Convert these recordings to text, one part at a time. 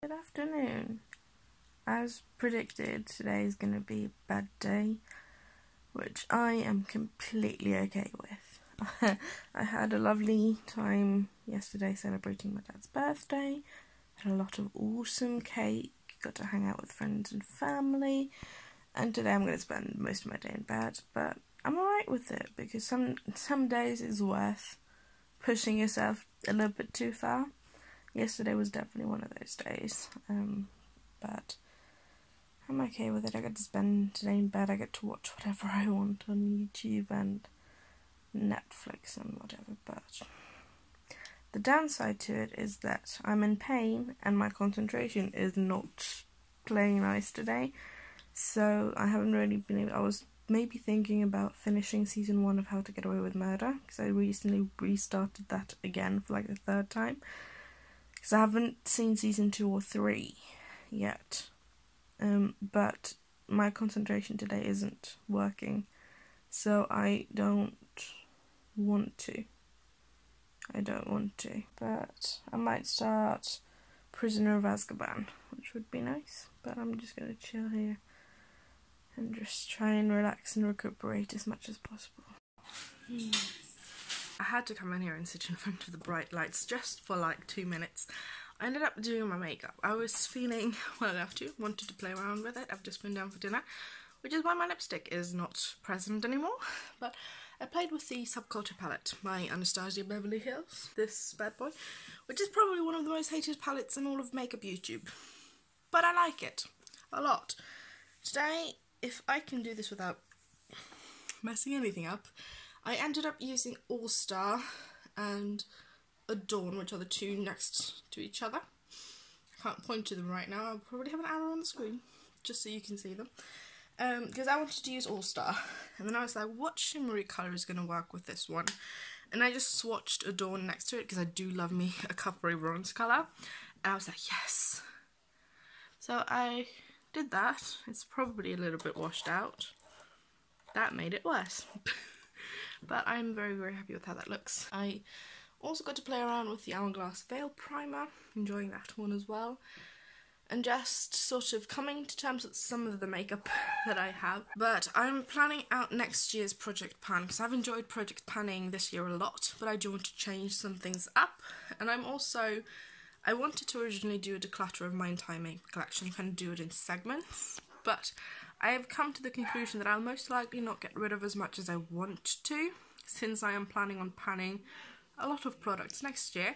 Good afternoon. As predicted, today is going to be a bad day, which I am completely okay with. I had a lovely time yesterday celebrating my dad's birthday, had a lot of awesome cake, got to hang out with friends and family, and today I'm going to spend most of my day in bed, but I'm alright with it because some days it's worth pushing yourself a little bit too far. Yesterday was definitely one of those days, but I'm okay with it. I get to spend today in bed, I get to watch whatever I want on YouTube and Netflix and whatever, but the downside to it is that I'm in pain and my concentration is not playing nice today, so I haven't really been able. I was maybe thinking about finishing season 1 of How to Get Away with Murder, because I recently restarted that again for like the 3rd time. Because I haven't seen season 2 or 3 yet, but my concentration today isn't working, so I don't want to. But I might start Prisoner of Azkaban, which would be nice, but I'm just going to chill here and just try and relax and recuperate as much as possible. I had to come in here and sit in front of the bright lights just for like 2 minutes. I ended up doing my makeup. I was feeling well enough to, wanted to play around with it. I've just been down for dinner, which is why my lipstick is not present anymore. But I played with the Subculture palette by Anastasia Beverly Hills, this bad boy, which is probably one of the most hated palettes in all of makeup YouTube. But I like it a lot. Today, if I can do this without messing anything up, I ended up using All Star and Adorn, which are the two next to each other. I can't point to them right now. I'll probably have an arrow on the screen just so you can see them. Because I wanted to use All Star, and then I was like, what shimmery colour is going to work with this one? And I just swatched Adorn next to it because I do love me a coppery bronze colour. And I was like, yes. So I did that. It's probably a little bit washed out. That made it worse. But I'm very, very happy with how that looks. I also got to play around with the Hourglass Veil Primer, enjoying that one as well. And just sort of coming to terms with some of the makeup that I have. But I'm planning out next year's project pan, because I've enjoyed project panning this year a lot, but I do want to change some things up. And I wanted to originally do a declutter of my entire makeup collection, kind of do it in segments. But I have come to the conclusion that I'll most likely not get rid of as much as I want to, since I am planning on panning a lot of products next year.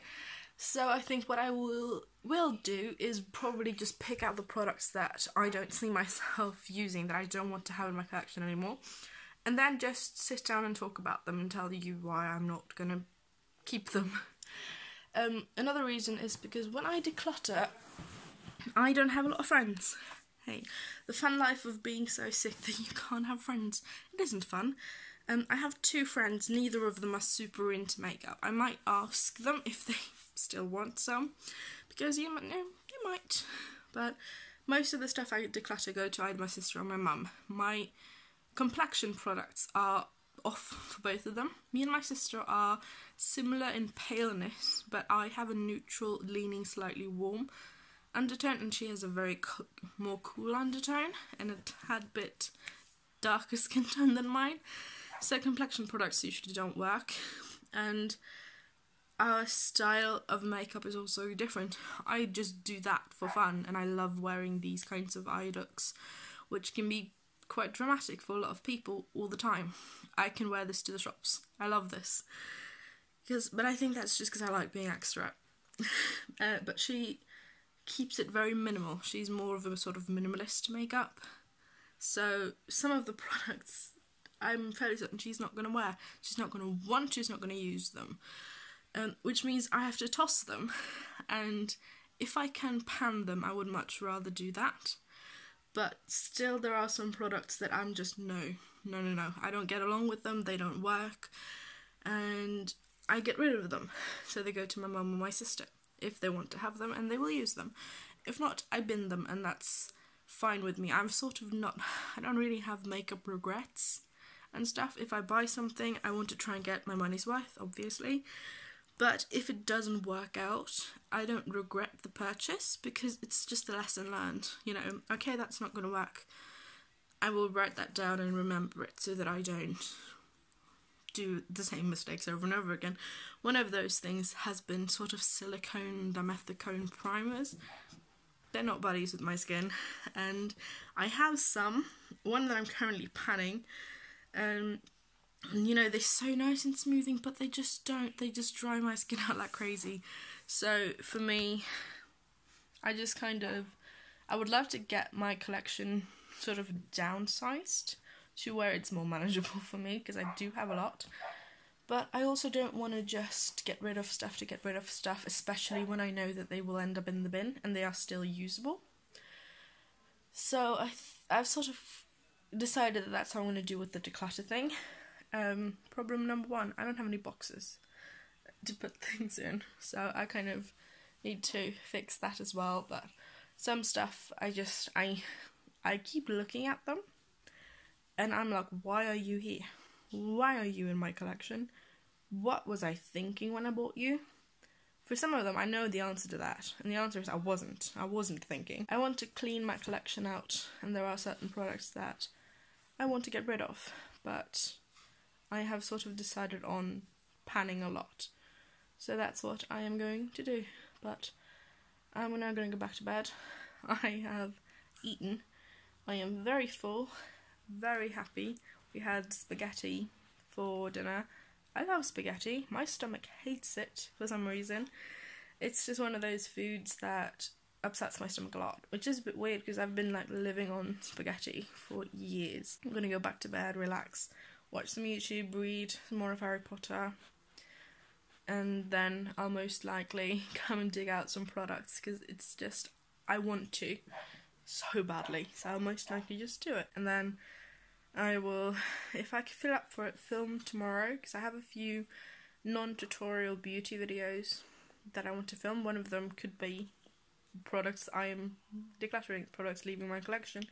So I think what I will do is probably just pick out the products that I don't see myself using, that I don't want to have in my collection anymore, and then just sit down and talk about them and tell you why I'm not going to keep them. Another reason is because when I declutter, I don't have a lot of friends. Hey, the fun life of being so sick that you can't have friends. It isn't fun. I have 2 friends, neither of them are super into makeup. I might ask them if they still want some, because you might. But most of the stuff I declutter go to either my sister or my mum. My complexion products are off for both of them. Me and my sister are similar in paleness, but I have a neutral, leaning slightly warm undertone, and she has a very more cool undertone and a tad bit darker skin tone than mine. So complexion products usually don't work, and our style of makeup is also different. I just do that for fun, and I love wearing these kinds of eye looks, which can be quite dramatic for a lot of people all the time. I can wear this to the shops. I love this. But I think that's just because I like being extra. But she keeps it very minimal. She's more of a sort of minimalist makeup. So some of the products I'm fairly certain she's not going to wear. She's not going to want, she's not going to use them. Which means I have to toss them. And if I can pan them, I would much rather do that. But still there are some products that I'm just no. I don't get along with them, they don't work. And I get rid of them. So they go to my mum or my sister if they want to have them, and they will use them. If not, I bin them, and that's fine with me. I'm sort of not, I don't really have makeup regrets and stuff. If I buy something, I want to try and get my money's worth, obviously. But if it doesn't work out, I don't regret the purchase because it's just a lesson learned. You know, okay, that's not going to work. I will write that down and remember it so that I don't do the same mistakes over and over again. One of those things has been sort of silicone dimethicone primers. They're not buddies with my skin, and I have one that I'm currently panning, and you know, they're so nice and smoothing, but they just dry my skin out like crazy. So for me, I would love to get my collection sort of downsized to where it's more manageable for me, because I do have a lot. But I also don't want to just get rid of stuff to get rid of stuff, especially when I know that they will end up in the bin and they are still usable. So I've sort of decided that that's how I'm going to do with the declutter thing. Problem number one, I don't have any boxes to put things in, so I kind of need to fix that as well. But some stuff, I keep looking at them and I'm like, why are you here? Why are you in my collection? What was I thinking when I bought you? For some of them, I know the answer to that, and the answer is I wasn't thinking. I want to clean my collection out, and there are certain products that I want to get rid of, but I have sort of decided on panning a lot. So that's what I am going to do. But I'm now going to go back to bed. I have eaten. I am very full, very happy. We had spaghetti for dinner. I love spaghetti. My stomach hates it for some reason. It's just one of those foods that upsets my stomach a lot, which is a bit weird because I've been like living on spaghetti for years. I'm gonna go back to bed, relax, watch some YouTube, read some more of Harry Potter, and then I'll most likely come and dig out some products because it's just, I want to so badly, so I'll most likely just do it. And then I will, if I can feel up for it, film tomorrow, because I have a few non-tutorial beauty videos that I want to film. One of them could be products I am decluttering, products leaving my collection.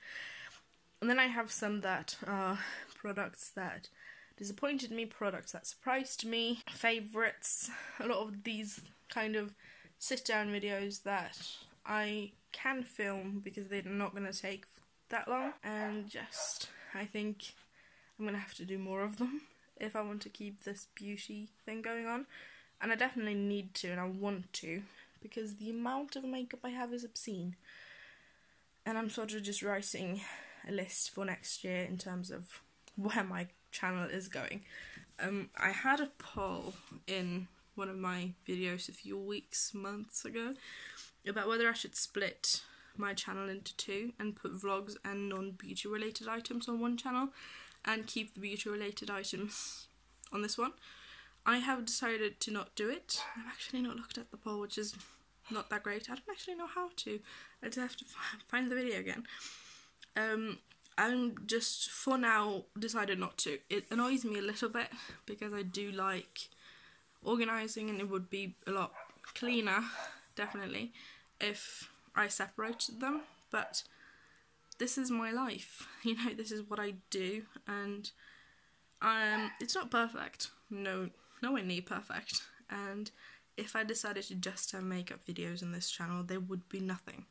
And then I have some that are products that disappointed me, products that surprised me, favourites, a lot of these kind of sit-down videos that I can film because they're not going to take that long, and just, I think I'm going to have to do more of them if I want to keep this beauty thing going on. And I definitely need to, and I want to, because the amount of makeup I have is obscene. And I'm sort of just writing a list for next year in terms of where my channel is going. I had a poll in one of my videos a few months ago, about whether I should split my channel into two and put vlogs and non-beauty related items on one channel and keep the beauty related items on this one. I have decided to not do it. I've actually not looked at the poll, which is not that great. I don't actually know how to. I just have to find the video again. I'm just, for now, decided not to. It annoys me a little bit because I do like organising, and it would be a lot cleaner, definitely, if I separated them, but this is my life, you know, this is what I do, and it's not perfect, nowhere near perfect, and if I decided to just have makeup videos on this channel, there would be nothing.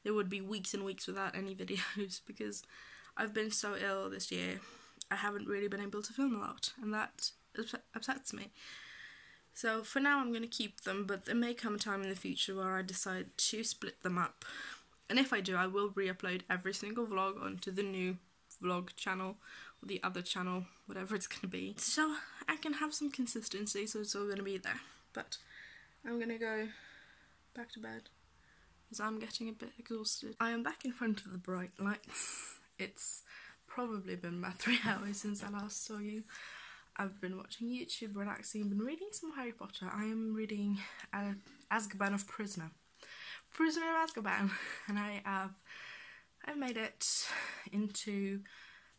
There would be weeks and weeks without any videos, because I've been so ill this year, I haven't really been able to film a lot, and that upsets me. So for now I'm going to keep them, but there may come a time in the future where I decide to split them up. And if I do, I will re-upload every single vlog onto the new vlog channel, or the other channel, whatever it's going to be. So I can have some consistency, so it's all going to be there. But I'm going to go back to bed, because I'm getting a bit exhausted. I am back in front of the bright lights. It's probably been about 3 hours since I last saw you. I've been watching YouTube, relaxing, been reading some Harry Potter. I am reading Azkaban of Prisoner. Prisoner of Azkaban. And I've made it into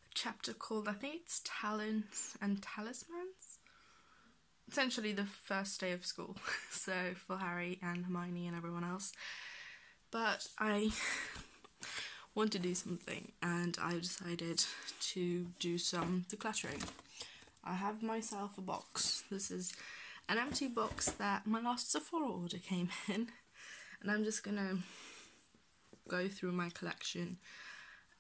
a chapter called, I think it's Talents and Talismans. Essentially the first day of school. So for Harry and Hermione and everyone else. But I want to do something, and I decided to do some decluttering. I have myself a box. This is an empty box that my last Sephora order came in, and I'm just gonna go through my collection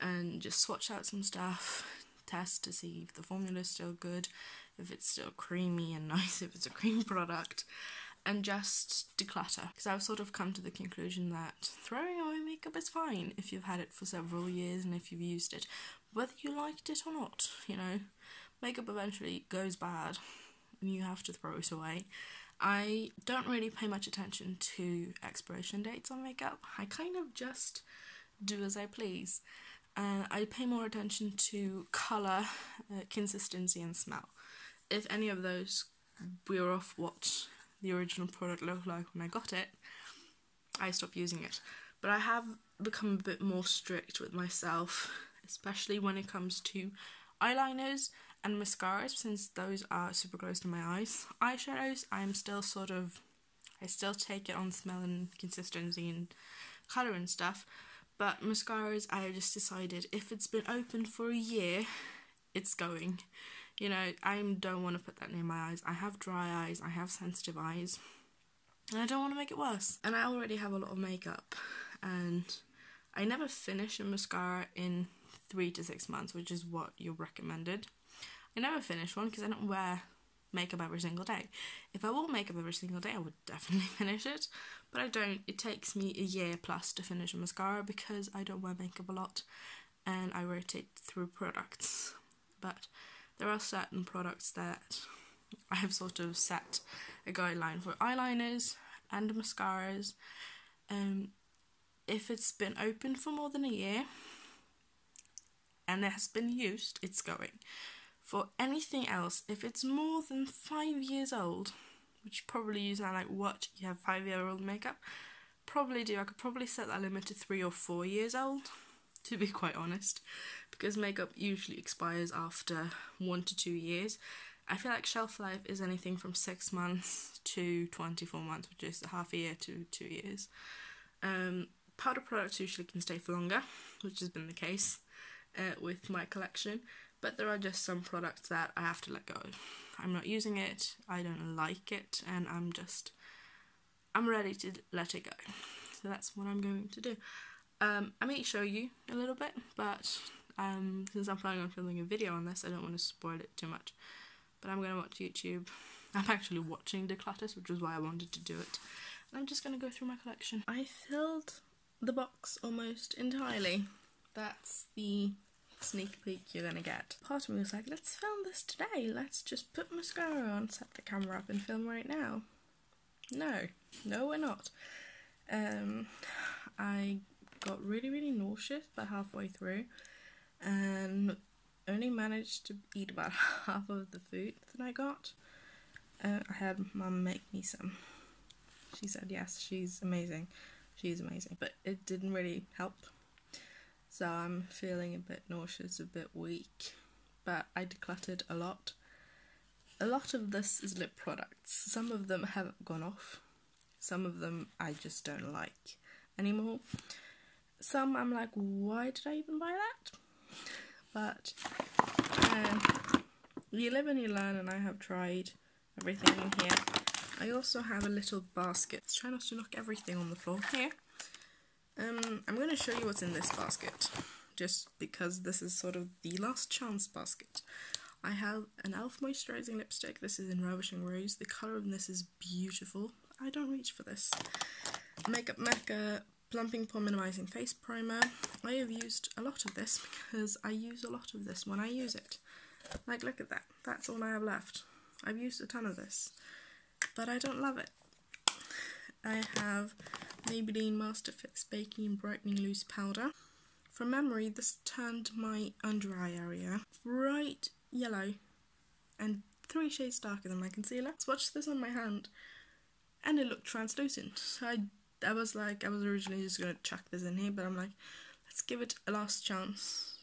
and just swatch out some stuff, test to see if the formula is still good, if it's still creamy and nice, if it's a cream product, and just declutter. Because I've sort of come to the conclusion that throwing away makeup is fine if you've had it for several years and if you've used it, whether you liked it or not, you know. Makeup eventually goes bad and you have to throw it away. I don't really pay much attention to expiration dates on makeup. I kind of just do as I please. I pay more attention to colour, consistency and smell. If any of those wear off what the original product looked like when I got it, I stop using it. But I have become a bit more strict with myself, especially when it comes to eyeliners and mascaras, since those are super close to my eyes. Eyeshadows, I still take it on smell and consistency and colour and stuff, but mascaras, I just decided if it's been open for a year, it's going. You know, I don't want to put that near my eyes. I have dry eyes, I have sensitive eyes, and I don't want to make it worse. And I already have a lot of makeup, and I never finish a mascara in 3 to 6 months, which is what you're recommended. I never finish one because I don't wear makeup every single day. If I wore makeup every single day, I would definitely finish it, but I don't. It takes me a year plus to finish a mascara because I don't wear makeup a lot and I rotate through products. But there are certain products that I have sort of set a guideline for: eyeliners and mascaras. If it's been open for more than a year and it has been used, it's going. For anything else, if it's more than 5 years old, which probably you sound like, what, you have 5-year-old makeup? Probably do. I could probably set that limit to 3 or 4 years old, to be quite honest, because makeup usually expires after 1 to 2 years. I feel like shelf life is anything from 6 months to 24 months, which is half a year to 2 years. Powder products usually can stay for longer, which has been the case with my collection. But there are just some products that I have to let go. I'm not using it, I don't like it, and I'm ready to let it go. So that's what I'm going to do. I may show you a little bit, but since I'm planning on filming a video on this, I don't want to spoil it too much. But I'm going to watch YouTube. I'm actually watching Declutters, which is why I wanted to do it. And I'm just going to go through my collection. I filled the box almost entirely. That's the sneak peek you're gonna get. Part of me was like, let's film this today, let's just put mascara on, set the camera up and film right now. No we're not. I got really nauseous about halfway through and only managed to eat about half of the food that I got. I had mum make me some. She said yes, she's amazing, but it didn't really help. So I'm feeling a bit nauseous, a bit weak, but I decluttered a lot. A lot of this is lip products. Some of them have gone off. Some of them I just don't like anymore. Some I'm like, why did I even buy that? But you live and you learn, and I have tried everything in here. I also have a little basket. Let's try not to knock everything on the floor here. I'm going to show you what's in this basket, just because this is sort of the last chance basket. I have an e.l.f. moisturising lipstick. This is in Ravishing Rose. The colour of this is beautiful. I don't reach for this. Makeup Mecca Plumping Pore Minimising Face Primer. I have used a lot of this because I use a lot of this when I use it. Like, look at that. That's all I have left. I've used a ton of this, but I don't love it. I have Maybelline Master Fix Baking and Brightening Loose Powder. From memory, this turned my under eye area bright yellow and 3 shades darker than my concealer. Swatched this on my hand and it looked translucent. So I was originally just going to chuck this in here, but I'm like, let's give it a last chance.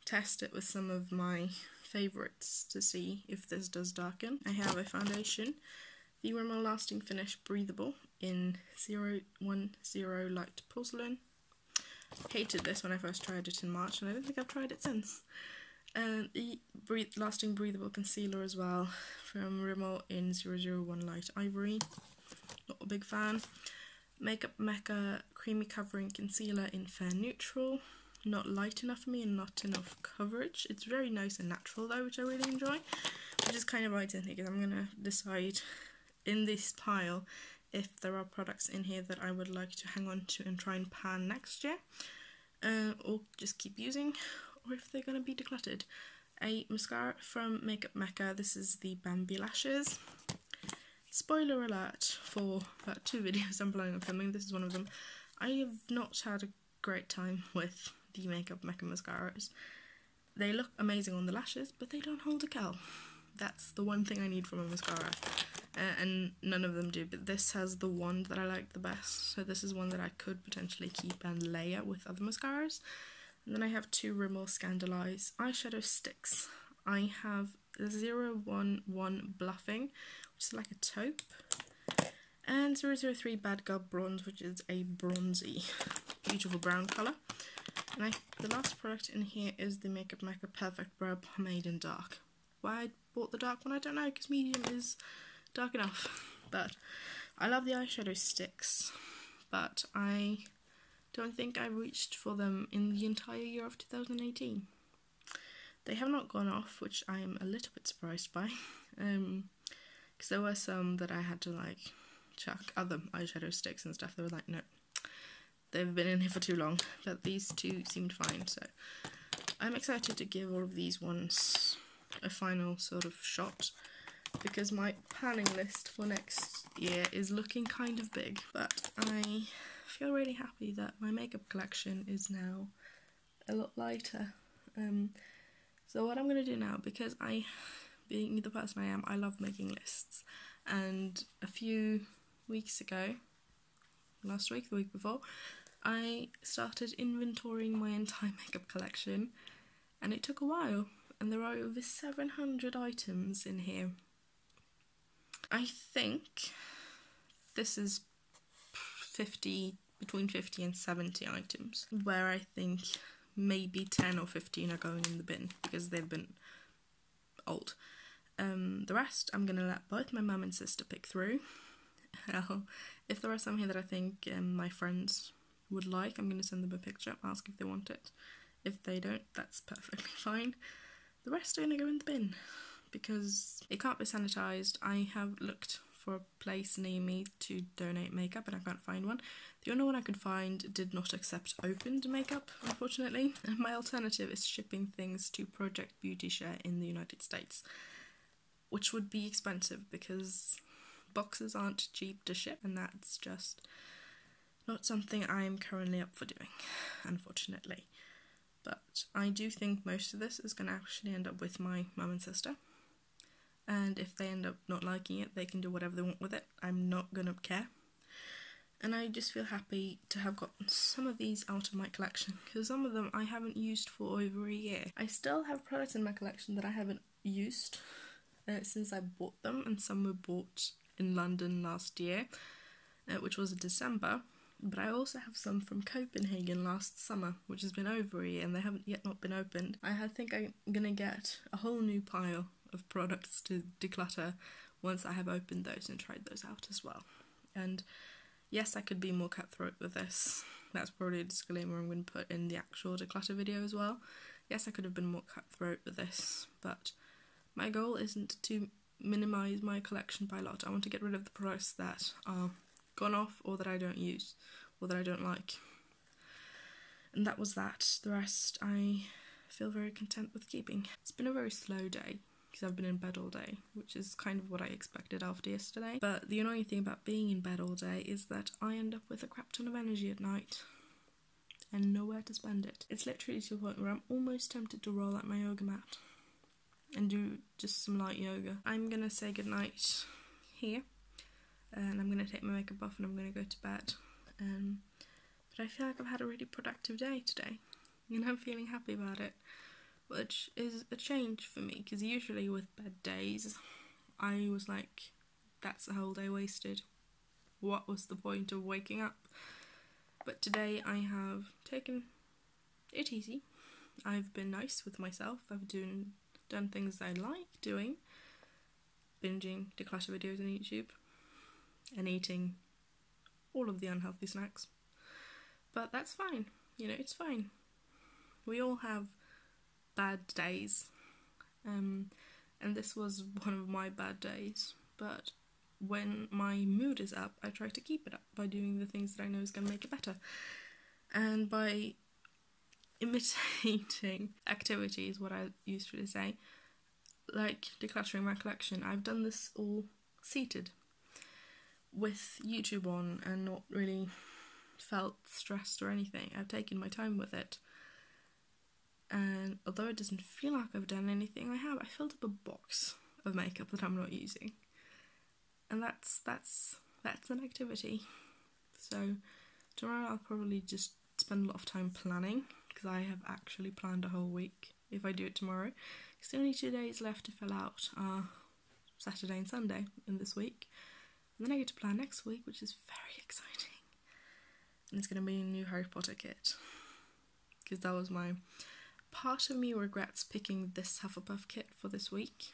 Test it with some of my favourites to see if this does darken. I have a foundation, the Rimmel Lasting Finish Breathable in 010 Light Porcelain. Hated this when I first tried it in March, and I don't think I've tried it since. And the Lasting Breathable Concealer as well from Rimmel in 001 Light Ivory. Not a big fan. Makeup Mecca Creamy Covering Concealer in Fair Neutral. Not light enough for me and not enough coverage. It's very nice and natural though, which I really enjoy. Which is kind of why I think I'm going to decide in this pile if there are products in here that I would like to hang on to and try and pan next year. Or just keep using, or if they're going to be decluttered. A mascara from Makeup Mecca. This is the Bambi Lashes. Spoiler alert for about 2 videos I'm planning on filming. This is one of them. I have not had a great time with the Makeup Mecca mascaras. They look amazing on the lashes, but they don't hold a curl. That's the one thing I need from a mascara. And none of them do, but this has the one that I like the best. So this is one that I could potentially keep and layer with other mascaras. And then I have 2 Rimmel Scandaleyes eyeshadow sticks. I have 011 Bluffing, which is like a taupe, and 003 Bad Girl Bronze, which is a bronzy, beautiful brown colour. And the last product in here is the Makeup Mecca Perfect Brow Pomade in Dark. Why I bought the dark one, I don't know, because medium is dark enough. But I love the eyeshadow sticks, but I don't think I reached for them in the entire year of 2018. They have not gone off, which I am a little bit surprised by, because there were some that I had to like chuck, other eyeshadow sticks and stuff. They were like, no, they've been in here for too long, but these 2 seemed fine, so I'm excited to give all of these ones a final sort of shot, because my planning list for next year is looking kind of big, but I feel really happy that my makeup collection is now a lot lighter. So what I'm going to do now, because being the person I am, I love making lists, and a few weeks ago, last week, the week before, I started inventorying my entire makeup collection, and it took a while, and there are over 700 items in here. I think this is between 50 and 70 items, where I think maybe 10 or 15 are going in the bin because they've been old. The rest I'm going to let both my mum and sister pick through. If there are some here that I think my friends would like, I'm going to send them a picture, ask if they want it. If they don't, that's perfectly fine. The rest are going to go in the bin because it can't be sanitised. I have looked for a place near me to donate makeup and I can't find one. The only one I could find did not accept opened makeup, unfortunately. And my alternative is shipping things to Project Beauty Share in the United States, which would be expensive because boxes aren't cheap to ship, and that's just not something I'm currently up for doing, unfortunately. But I do think most of this is going to actually end up with my mum and sister. And if they end up not liking it, they can do whatever they want with it. I'm not going to care. And I just feel happy to have gotten some of these out of my collection, because some of them I haven't used for over a year. I still have products in my collection that I haven't used since I bought them, and some were bought in London last year, which was in December. But I also have some from Copenhagen last summer, which has been over a year, and they haven't yet not been opened. I think I'm going to get a whole new pile of products to declutter once I have opened those and tried those out as well. And yes, I could be more cutthroat with this. That's probably a disclaimer I'm going to put in the actual declutter video as well. Yes, I could have been more cutthroat with this, but my goal isn't to minimise my collection by a lot. I want to get rid of the products that are gone off or that I don't use or that I don't like. And that was that. The rest I feel very content with keeping. It's been a very slow day because I've been in bed all day, which is kind of what I expected after yesterday. But the annoying thing about being in bed all day is that I end up with a crap ton of energy at night and nowhere to spend it. It's literally to the point where I'm almost tempted to roll out my yoga mat and do just some light yoga. I'm gonna say goodnight here, and I'm gonna take my makeup off and I'm gonna go to bed. But I feel like I've had a really productive day today, and I'm feeling happy about it, which is a change for me, because usually with bed days, I was like, that's a whole day wasted. What was the point of waking up? But today I have taken it easy, I've been nice with myself. I've done things I like doing, binging declutter videos on YouTube and eating all of the unhealthy snacks. But that's fine, you know, it's fine. We all have bad days, and this was one of my bad days, but when my mood is up, I try to keep it up by doing the things that I know is going to make it better, and by imitating activities, what I used to say, like decluttering my collection. I've done this all seated with YouTube on and not really felt stressed or anything. I've taken my time with it, and although it doesn't feel like I've done anything, I filled up a box of makeup that I'm not using, and that's an activity. So tomorrow I'll probably just spend a lot of time planning, because I have actually planned a whole week if I do it tomorrow. Because the only 2 days left to fill out are Saturday and Sunday in this week, and then I get to plan next week, which is very exciting. And it's going to be a new Harry Potter kit, because that was my... Part of me regrets picking this Hufflepuff kit for this week,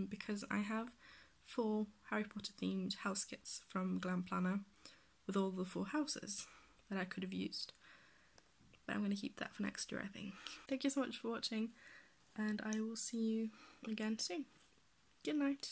because I have 4 Harry Potter themed house kits from Glam Planner with all the 4 houses that I could have used. But I'm going to keep that for next year, I think. Thank you so much for watching, and I will see you again soon. Good night.